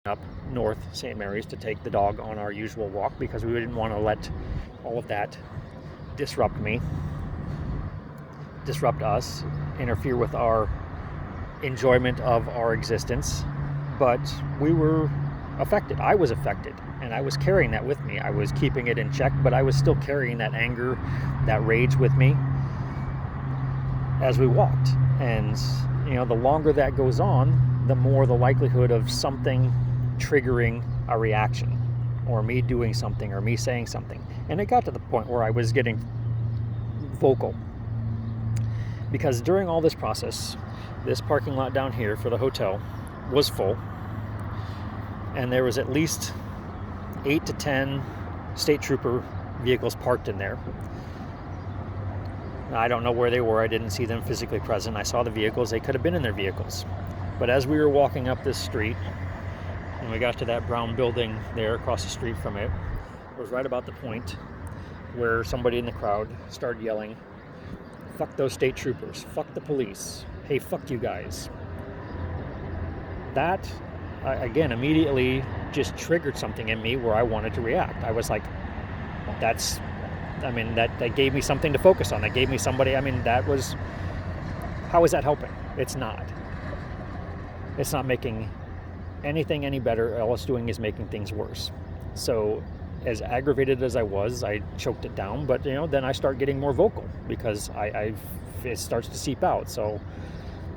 up north St. Mary's to take the dog on our usual walk because we didn't want to let all of that disrupt us, interfere with our enjoyment of our existence. But we were affected. I was affected, and I was carrying that with me. I was keeping it in check, but I was still carrying that anger, that rage with me as we walked. And the longer that goes on, the more the likelihood of something triggering a reaction, or me doing something, or me saying something. And it got to the point where I was getting vocal, because during all this process, this parking lot down here for the hotel was full, and there was at least 8 to 10 state trooper vehicles parked in there. I don't know where they were. I didn't see them physically present. I saw the vehicles. They could have been in their vehicles. But as we were walking up this street, and we got to that brown building there across the street from it, was right about the point where somebody in the crowd started yelling, "Fuck those state troopers, fuck the police, hey, fuck you guys." That, again, immediately just triggered something in me where I wanted to react. I was like, that gave me something to focus on. That gave me somebody, how is that helping? It's not. It's not making anything any better. All it's doing is making things worse. So as aggravated as I was, I choked it down, but then I start getting more vocal because it starts to seep out. So,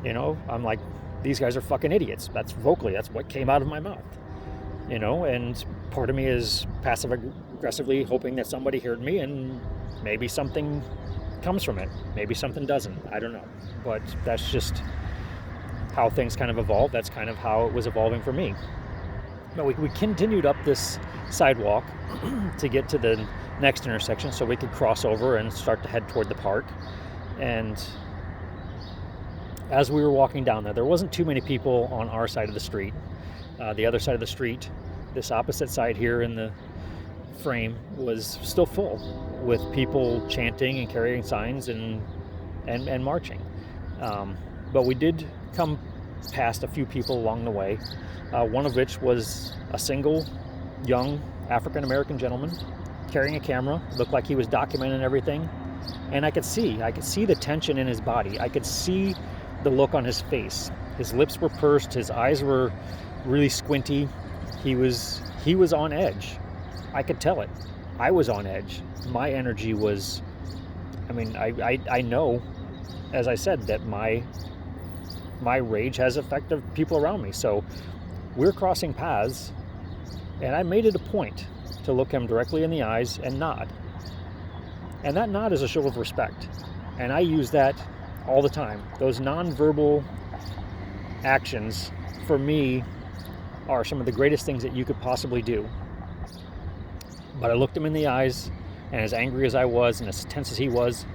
I'm like, these guys are fucking idiots. That's what came out of my mouth. And part of me is passive aggressively hoping that somebody heard me and maybe something comes from it. Maybe something doesn't. I don't know. But that's just how things kind of evolve. That's kind of how it was evolving for me. But we continued up this sidewalk to get to the next intersection so we could cross over and start to head toward the park. And as we were walking down there wasn't too many people on our side of the street. The other side of the street, this opposite side here in the frame, was still full with people chanting and carrying signs and marching. But we did come past a few people along the way, one of which was a single young African-American gentleman carrying a camera. Looked like he was documenting everything. And I could see the tension in his body. I could see the look on his face. His lips were pursed. His eyes were really squinty. He was on edge. I could tell it. I was on edge. My energy was, I know, as I said, that my rage has affected people around me. So we're crossing paths, and I made it a point to look him directly in the eyes and nod. And that nod is a show of respect. And I use that all the time. Those nonverbal actions, for me, are some of the greatest things that you could possibly do. But I looked him in the eyes, and as angry as I was and as tense as he was,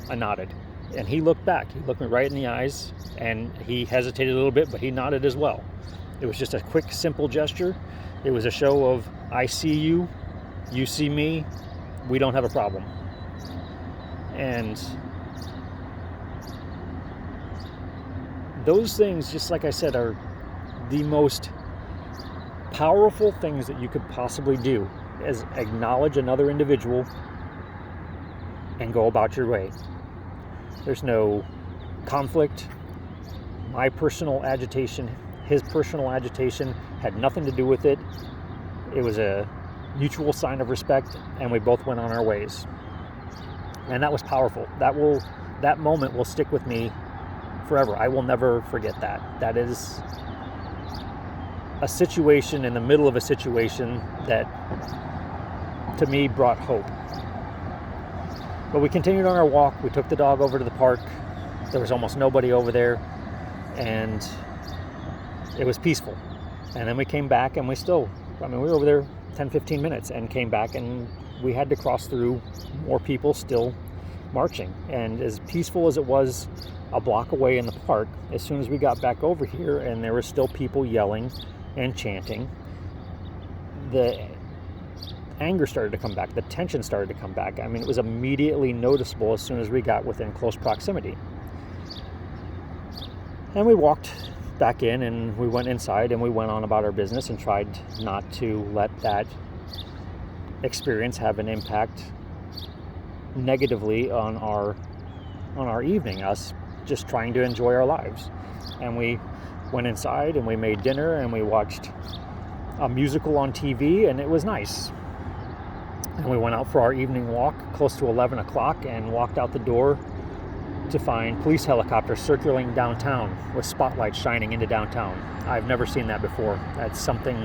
I nodded. And he looked back. He looked me right in the eyes, and he hesitated a little bit, but he nodded as well. It was just a quick, simple gesture. It was a show of, I see you, you see me, we don't have a problem. And those things, just like I said, are the most powerful things that you could possibly do, is acknowledge another individual and go about your way. There's no conflict. My personal agitation, his personal agitation had nothing to do with it. It was a mutual sign of respect, and we both went on our ways. And that was powerful. That moment will stick with me forever. I will never forget that. That is a situation in the middle of a situation that, to me, brought hope. But we continued on our walk. We took the dog over to the park. There was almost nobody over there, and it was peaceful. And then we came back, and we were over there 10-15 minutes and came back, and we had to cross through more people still marching. And as peaceful as it was a block away in the park, as soon as we got back over here and there were still people yelling and chanting, the anger started to come back, the tension started to come back. It was immediately noticeable as soon as we got within close proximity. And we walked back in, and we went inside and we went on about our business and tried not to let that experience have an impact negatively on our evening, us just trying to enjoy our lives. And we went inside and we made dinner and we watched a musical on TV, and it was nice. And we went out for our evening walk close to 11 o'clock and walked out the door to find police helicopters circling downtown with spotlights shining into downtown. I've never seen that before. That's something,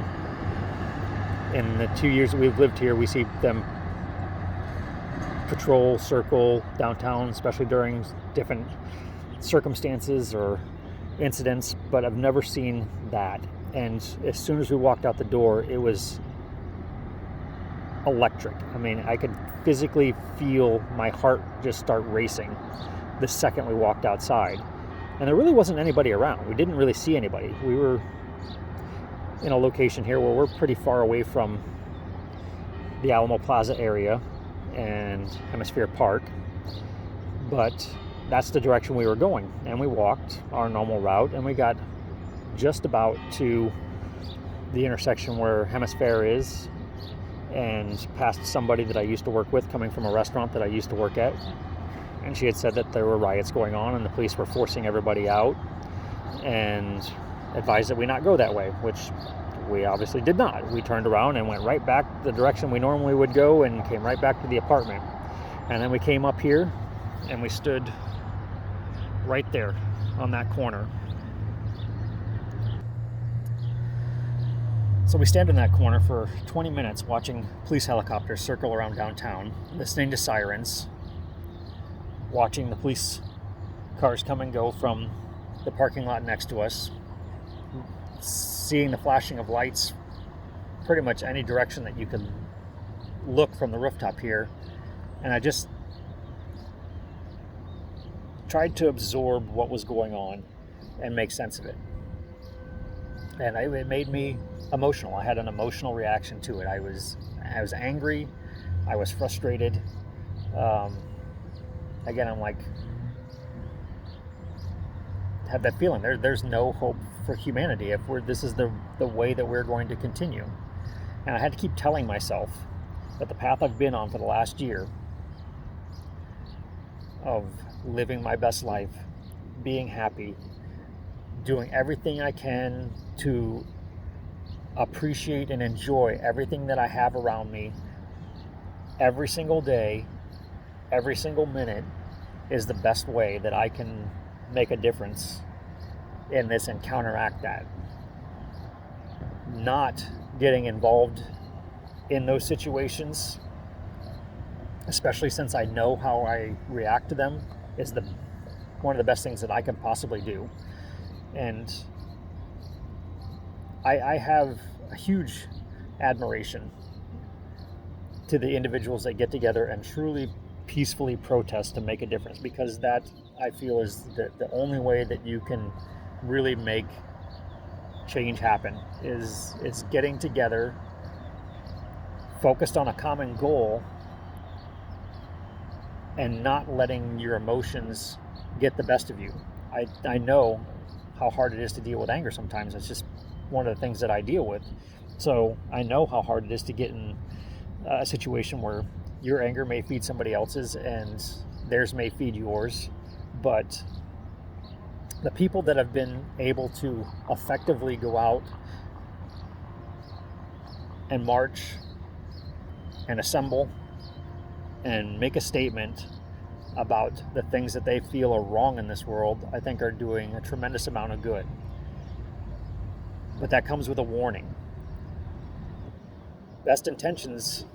in the 2 years that we've lived here, we see them patrol, circle downtown, especially during different circumstances or incidents, but I've never seen that. And as soon as we walked out the door, it was electric. I mean, I could physically feel my heart just start racing the second we walked outside. And there really wasn't anybody around. We didn't really see anybody. We were in a location here where we're pretty far away from the Alamo Plaza area and Hemisphere Park, but that's the direction we were going. And we walked our normal route, and we got just about to the intersection where Hemisphere is, and passed somebody that I used to work with coming from a restaurant that I used to work at. And she had said that there were riots going on and the police were forcing everybody out, and advised that we not go that way, which we obviously did not. We turned around and went right back the direction we normally would go and came right back to the apartment. And then we came up here and we stood right there on that corner. So we stand in that corner for 20 minutes watching police helicopters circle around downtown, listening to sirens, watching the police cars come and go from the parking lot next to us, seeing the flashing of lights pretty much any direction that you could look from the rooftop here. And I just tried to absorb what was going on and make sense of it. And it made me emotional. I had an emotional reaction to it. I was angry. I was frustrated. Again, I'm like, have that feeling. There's no hope for humanity if this is the way that we're going to continue. And I had to keep telling myself that the path I've been on for the last year of living my best life, being happy, doing everything I can to appreciate and enjoy everything that I have around me every single day, every single minute, is the best way that I can make a difference in this and counteract that. Not getting involved in those situations, especially since I know how I react to them, is one of the best things that I can possibly do. And I have a huge admiration to the individuals that get together and truly peacefully protest to make a difference, because that, I feel, is the only way that you can really make change happen, is getting together focused on a common goal and not letting your emotions get the best of you. I know how hard it is to deal with anger sometimes. It's just one of the things that I deal with. So I know how hard it is to get in a situation where your anger may feed somebody else's and theirs may feed yours. But the people that have been able to effectively go out and march and assemble and make a statement about the things that they feel are wrong in this world, I think are doing a tremendous amount of good. But that comes with a warning. Best intentions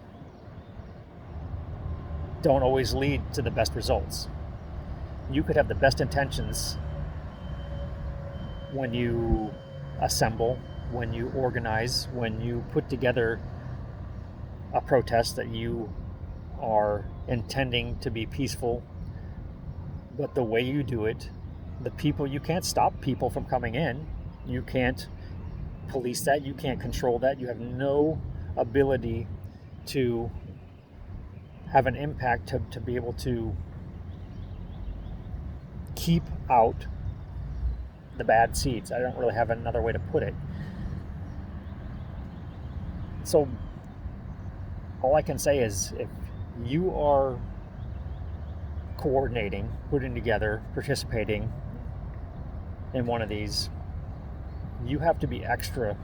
don't always lead to the best results. You could have the best intentions when you assemble, when you organize, when you put together a protest that you are intending to be peaceful, but the way you do it, you can't stop people from coming in. You can't police that. You can't control that. You have no ability to have an impact to be able to keep out the bad seeds. I don't really have another way to put it. So all I can say is, if you are coordinating, putting together, participating in one of these, you have to be extra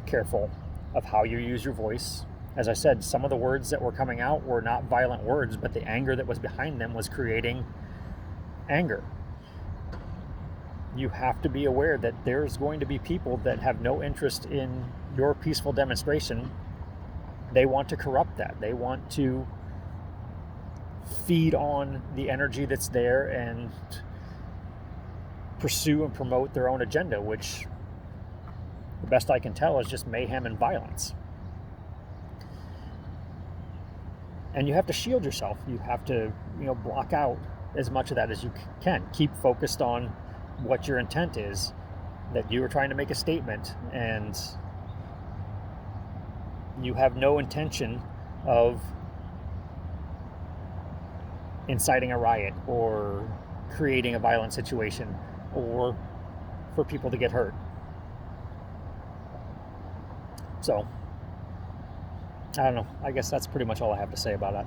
careful of how you use your voice. As I said, some of the words that were coming out were not violent words, but the anger that was behind them was creating anger. You have to be aware that there's going to be people that have no interest in your peaceful demonstration. They want to corrupt that. They want to feed on the energy that's there and pursue and promote their own agenda, which, the best I can tell, is just mayhem and violence. And you have to shield yourself. You have to, block out as much of that as you can. Keep focused on what your intent is, that you are trying to make a statement, and you have no intention of inciting a riot or creating a violent situation or for people to get hurt. So, I don't know. I guess that's pretty much all I have to say about that.